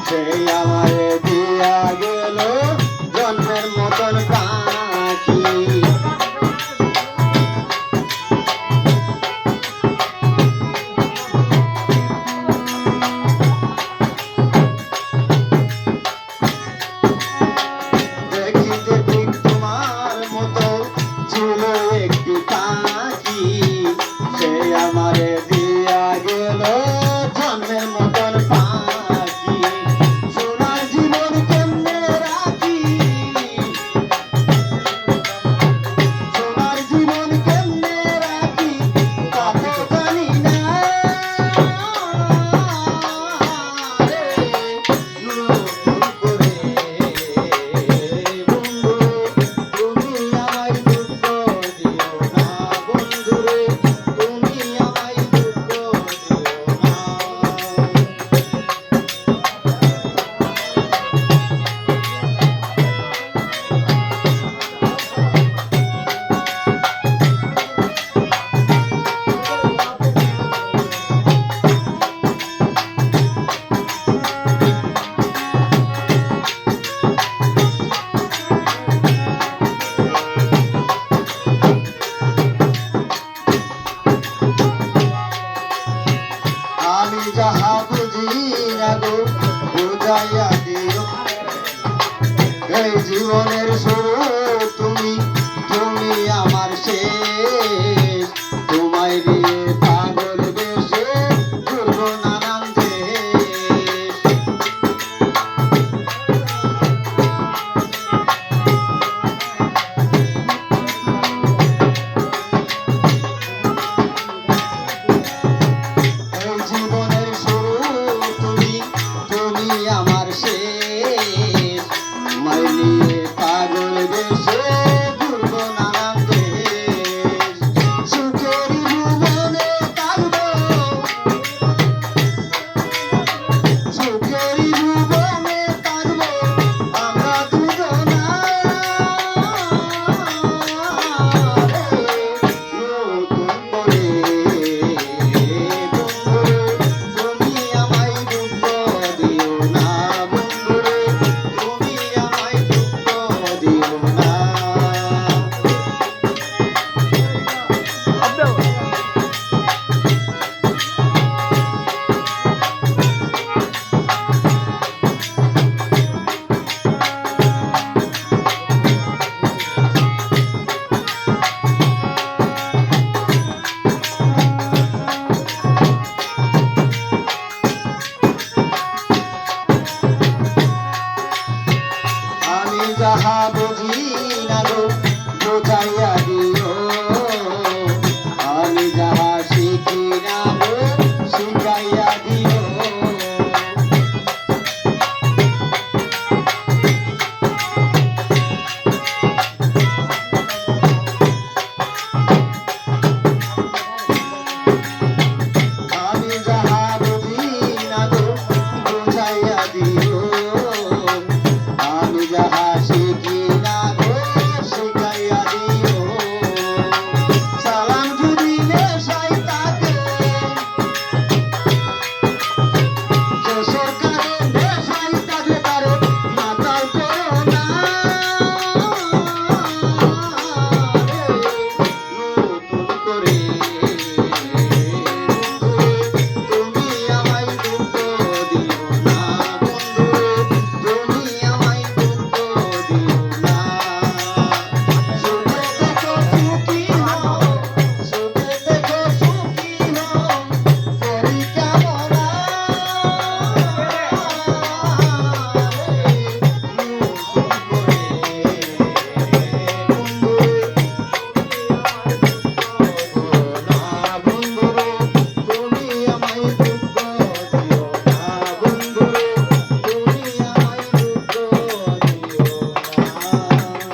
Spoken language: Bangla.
সে আমারে দিয়া গেল জন্মের মতন পাখি। দেখিতে ঠিক তোমার মতো ছিল একটি পাখি, সে আমারে দিয়া গেল জন্মের মতন পাখি। সোনার জীবন কেমনে রাখি, সোনার জীবন কেমনে রাখি তা তো জানি না রে। নতুন করে বন্ধু তুমি আমায় দুঃখ দিও না, বন্ধুরে তুমি আমায় দুঃখ দিও না। আমি যাহা বুঝি না গো বুঝাইয়া দিও, এই জীবনের শুরু তুমি, তুমি আমার শেষ। তোমায় নিয়ে পাগল বেশে ঘুরব নানান দেশ। এই জীবনের শুরু তুমি, তুমি আমার শেষ। তোমায় নিয়ে পাগল বেশে ঘুরব নানান দেশ। সুখের জীবনে থাকবো, সুখের